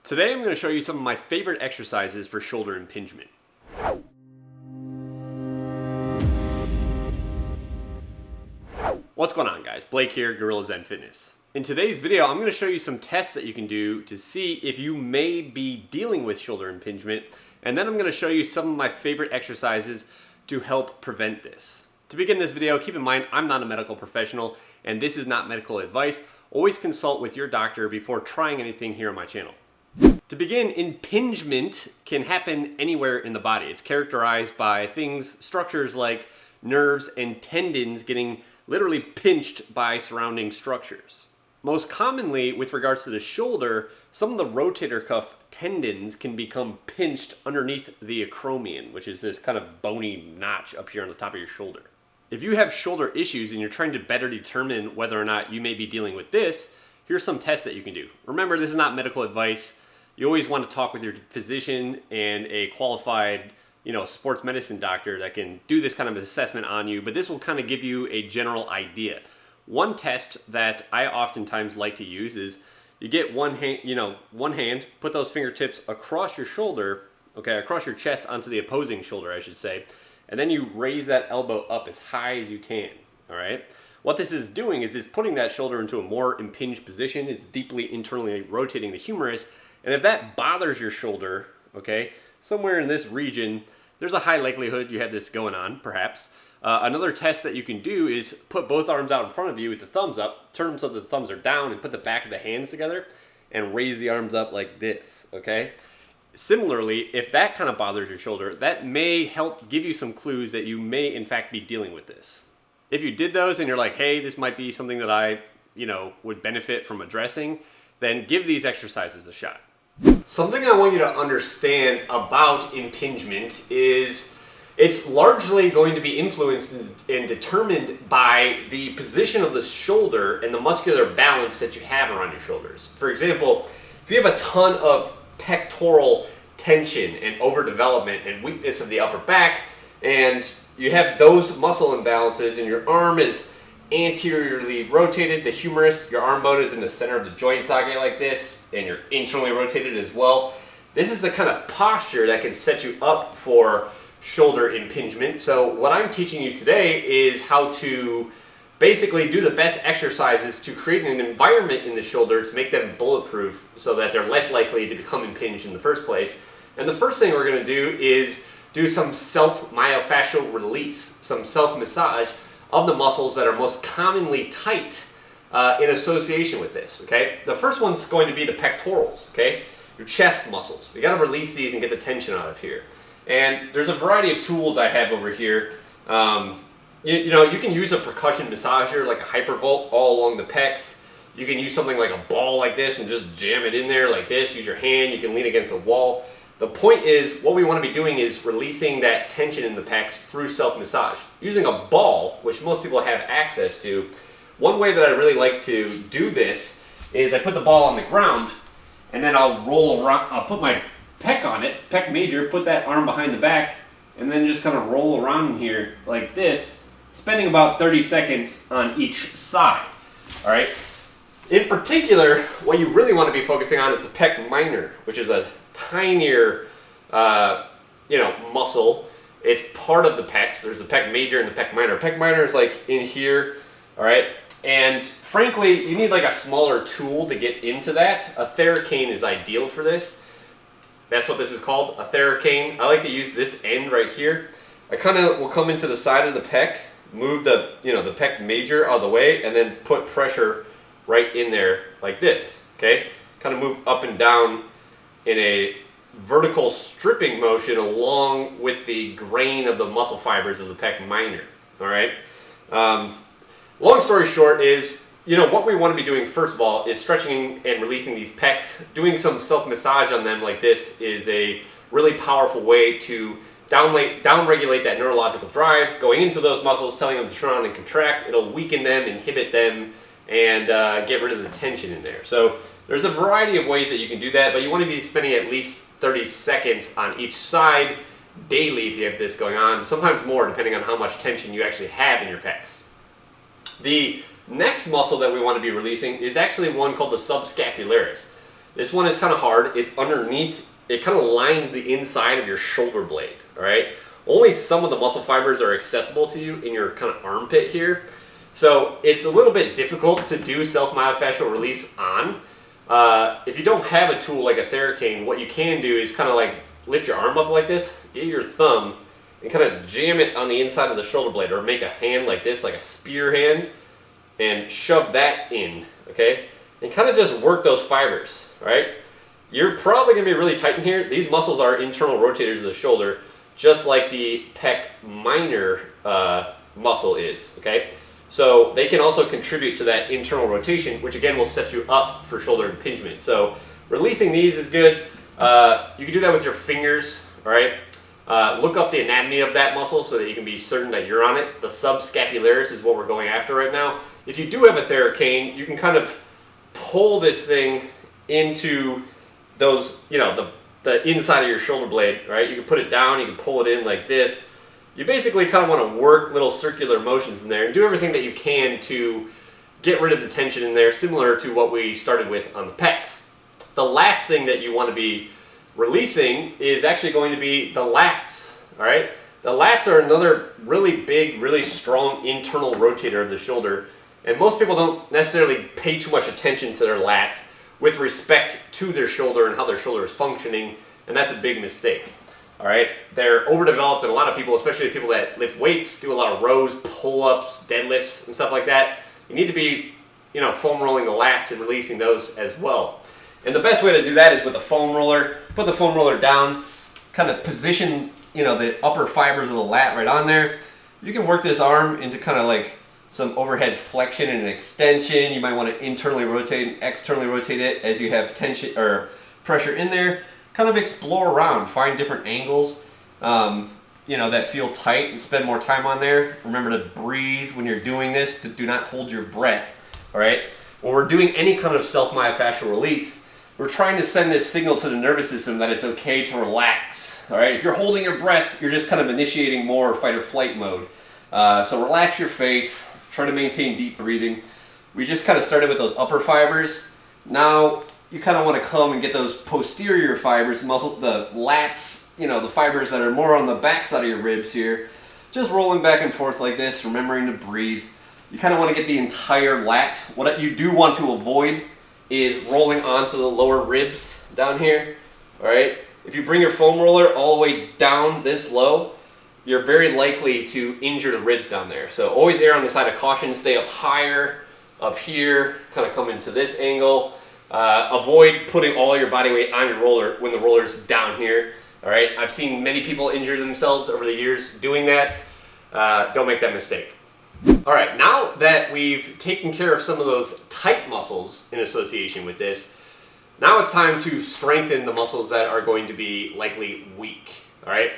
Today I'm going to show you some of my favorite exercises for shoulder impingement. What's going on, guys? Blake here, GuerrillaZen Fitness. In today's video, I'm going to show you some tests that you can do to see if you may be dealing with shoulder impingement, and then I'm going to show you some of my favorite exercises to help prevent this. To begin this video, keep in mind I'm not a medical professional and this is not medical advice. Always consult with your doctor before trying anything here on my channel. To begin, impingement can happen anywhere in the body. It's characterized by structures like nerves and tendons getting literally pinched by surrounding structures. Most commonly, with regards to the shoulder, some of the rotator cuff tendons can become pinched underneath the acromion, which is this kind of bony notch up here on the top of your shoulder. If you have shoulder issues and you're trying to better determine whether or not you may be dealing with this, here's some tests that you can do. Remember, this is not medical advice. You always want to talk with your physician and a qualified, sports medicine doctor that can do this kind of assessment on you, but this will kind of give you a general idea. One test that I oftentimes like to use is you get one hand, put those fingertips across your shoulder, across your chest onto the opposing shoulder, I should say, and then you raise that elbow up as high as you can, all right? What this is doing is it's putting that shoulder into a more impinged position. It's deeply internally rotating the humerus, and if that bothers your shoulder, somewhere in this region, there's a high likelihood you have this going on, perhaps. Another test that you can do is put both arms out in front of you with the thumbs up, turn them so that the thumbs are down, and put the back of the hands together, and raise the arms up like this, Similarly, if that kind of bothers your shoulder, that may help give you some clues that you may in fact be dealing with this. If you did those and you're like, hey, this might be something that I, would benefit from addressing, then give these exercises a shot. Something I want you to understand about impingement is it's largely going to be influenced and determined by the position of the shoulder and the muscular balance that you have around your shoulders. For example, if you have a ton of pectoral tension and overdevelopment and weakness of the upper back, and you have those muscle imbalances and your arm is anteriorly rotated, the humerus, your arm bone is in the center of the joint socket like this, and you're internally rotated as well. This is the kind of posture that can set you up for shoulder impingement. So what I'm teaching you today is how to basically do the best exercises to create an environment in the shoulder to make them bulletproof so that they're less likely to become impinged in the first place. And the first thing we're going to do is do some self-myofascial release, some self-massage of the muscles that are most commonly tight in association with this, The first one's going to be the pectorals, Your chest muscles. We got to release these and get the tension out of here. And there's a variety of tools I have over here. You can use a percussion massager like a hypervolt all along the pecs. You can use something like a ball like this and just jam it in there like this. Use your hand. You can lean against a wall. The point is, what we want to be doing is releasing that tension in the pecs through self-massage. Using a ball, which most people have access to, one way that I really like to do this is I put the ball on the ground and then I'll roll around, I'll put my pec on it, pec major, put that arm behind the back, and then just kind of roll around here like this, spending about 30 seconds on each side, all right? In particular, what you really want to be focusing on is the pec minor, which is a tinier, muscle. It's part of the pecs. There's the pec major and the pec minor. Pec minor is like in here, all right? And frankly, you need like a smaller tool to get into that. A THERACANE is ideal for this. That's what this is called, a THERACANE. I like to use this end right here. I kind of will come into the side of the pec, move the pec major out of the way, and then put pressure right in there like this, Kind of move up and down in a vertical stripping motion along with the grain of the muscle fibers of the pec minor, all right? Long story short is, what we want to be doing first of all is stretching and releasing these pecs. Doing some self-massage on them like this is a really powerful way to down-regulate that neurological drive, going into those muscles, telling them to turn on and contract. It'll weaken them, inhibit them, and get rid of the tension in there. So there's a variety of ways that you can do that, but you want to be spending at least 30 seconds on each side daily if you have this going on, sometimes more depending on how much tension you actually have in your pecs. The next muscle that we want to be releasing is actually one called the subscapularis. This one is kind of hard. It's underneath, it kind of lines the inside of your shoulder blade, all right? Only some of the muscle fibers are accessible to you in your kind of armpit here. So it's a little bit difficult to do self-myofascial release on. If you don't have a tool like a THERACANE, what you can do is kind of like lift your arm up like this, get your thumb, and kind of jam it on the inside of the shoulder blade, or make a hand like this, like a spear hand, and shove that in, okay? And kind of just work those fibers, all right? You're probably gonna be really tight in here. These muscles are internal rotators of the shoulder, just like the pec minor muscle is, okay? So they can also contribute to that internal rotation, which again will set you up for shoulder impingement. So releasing these is good. You can do that with your fingers, all right? Look up the anatomy of that muscle so that you can be certain that you're on it. The subscapularis is what we're going after right now. If you do have a THERACANE, you can kind of pull this thing into those, you know, the inside of your shoulder blade, right? You can put it down, you can pull it in like this. You basically kind of want to work little circular motions in there and do everything that you can to get rid of the tension in there, similar to what we started with on the pecs. The last thing that you want to be releasing is actually going to be the lats, all right? The lats are another really big, really strong internal rotator of the shoulder, and most people don't necessarily pay too much attention to their lats with respect to their shoulder and how their shoulder is functioning, and that's a big mistake. All right, they're overdeveloped, and a lot of people, especially people that lift weights, do a lot of rows, pull-ups, deadlifts, and stuff like that. You need to be, you know, foam rolling the lats and releasing those as well. And the best way to do that is with a foam roller. Put the foam roller down, kind of position, you know, the upper fibers of the lat right on there. You can work this arm into kind of like some overhead flexion and extension. You might want to internally rotate and externally rotate it as you have tension or pressure in there. Kind of explore around, find different angles, you know, that feel tight, and spend more time on there. Remember to breathe when you're doing this. Do not hold your breath, all right? When we're doing any kind of self-myofascial release, we're trying to send this signal to the nervous system that it's okay to relax, all right? If you're holding your breath, you're just kind of initiating more fight or flight mode. So relax your face, try to maintain deep breathing. We just kind of started with those upper fibers. Now, you kind of want to come and get those posterior fibers, the lats, you know, the fibers that are more on the back side of your ribs here. Just rolling back and forth like this, remembering to breathe. You kind of want to get the entire lat. What you do want to avoid is rolling onto the lower ribs down here, all right? If you bring your foam roller all the way down this low, you're very likely to injure the ribs down there. So always err on the side of caution, stay up higher, up here, kind of come into this angle. Avoid putting all your body weight on your roller when the roller's down here, all right? I've seen many people injure themselves over the years doing that. Don't make that mistake. All right, now that we've taken care of some of those tight muscles in association with this, now it's time to strengthen the muscles that are going to be likely weak, all right?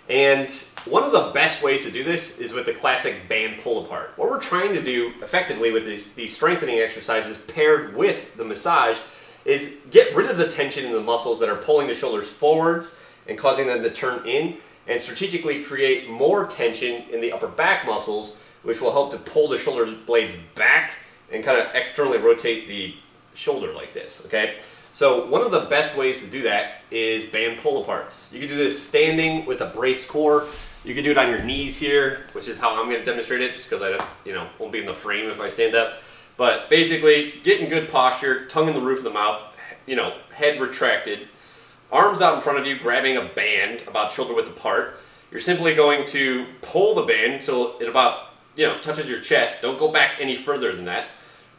And one of the best ways to do this is with the classic band pull apart. What we're trying to do effectively with these strengthening exercises paired with the massage is get rid of the tension in the muscles that are pulling the shoulders forwards and causing them to turn in, and strategically create more tension in the upper back muscles, which will help to pull the shoulder blades back and kind of externally rotate the shoulder like this, okay? So one of the best ways to do that is band pull aparts. You can do this standing with a braced core. You can do it on your knees here, which is how I'm going to demonstrate it, just because I won't be in the frame if I stand up. But basically, get in good posture, tongue in the roof of the mouth, head retracted, arms out in front of you, grabbing a band about shoulder width apart. You're simply going to pull the band until it about touches your chest. Don't go back any further than that.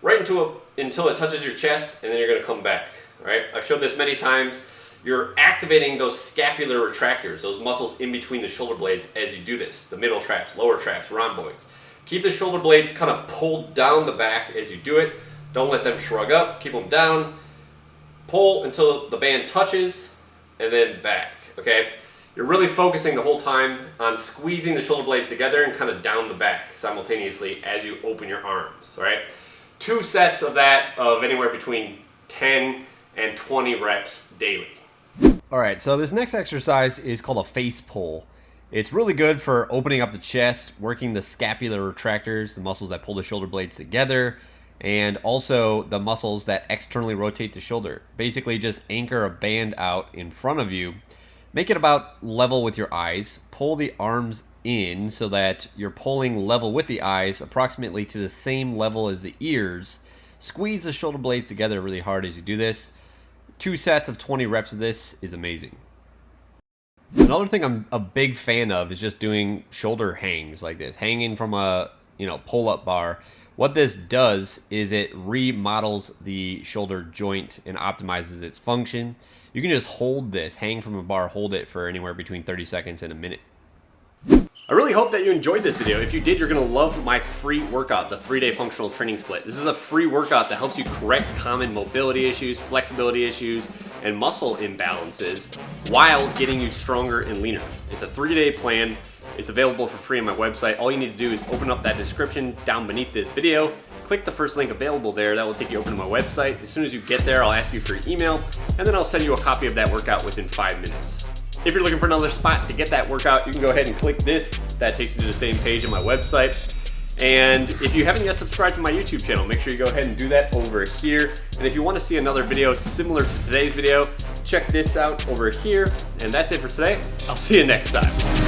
Right until it touches your chest, and then you're going to come back. Right? I've showed this many times. You're activating those scapular retractors, those muscles in between the shoulder blades as you do this. The middle traps, lower traps, rhomboids. Keep the shoulder blades kind of pulled down the back as you do it. Don't let them shrug up. Keep them down. Pull until the band touches, and then back. Okay? You're really focusing the whole time on squeezing the shoulder blades together and kind of down the back simultaneously as you open your arms. All right? 2 sets of that of anywhere between 10 and 20 reps daily. All right, so this next exercise is called a face pull. It's really good for opening up the chest, working the scapular retractors, the muscles that pull the shoulder blades together, and also the muscles that externally rotate the shoulder. Basically just anchor a band out in front of you, make it about level with your eyes, pull the arms in so that you're pulling level with the eyes, approximately to the same level as the ears. Squeeze the shoulder blades together really hard as you do this. 2 sets of 20 reps of this is amazing. Another thing I'm a big fan of is just doing shoulder hangs like this, hanging from a pull-up bar. What this does is it remodels the shoulder joint and optimizes its function. You can just hold this, hang from a bar, hold it for anywhere between 30 seconds and a minute. I really hope that you enjoyed this video. If you did, you're gonna love my free workout, the 3-day functional training split. This is a free workout that helps you correct common mobility issues, flexibility issues, and muscle imbalances while getting you stronger and leaner. It's a 3-day plan. It's available for free on my website. All you need to do is open up that description down beneath this video, click the first link available there. That will take you over to my website. As soon as you get there, I'll ask you for your email, and then I'll send you a copy of that workout within 5 minutes. If you're looking for another spot to get that workout, you can go ahead and click this. That takes you to the same page on my website. And if you haven't yet subscribed to my YouTube channel, make sure you go ahead and do that over here. And if you want to see another video similar to today's video, check this out over here. And that's it for today. I'll see you next time.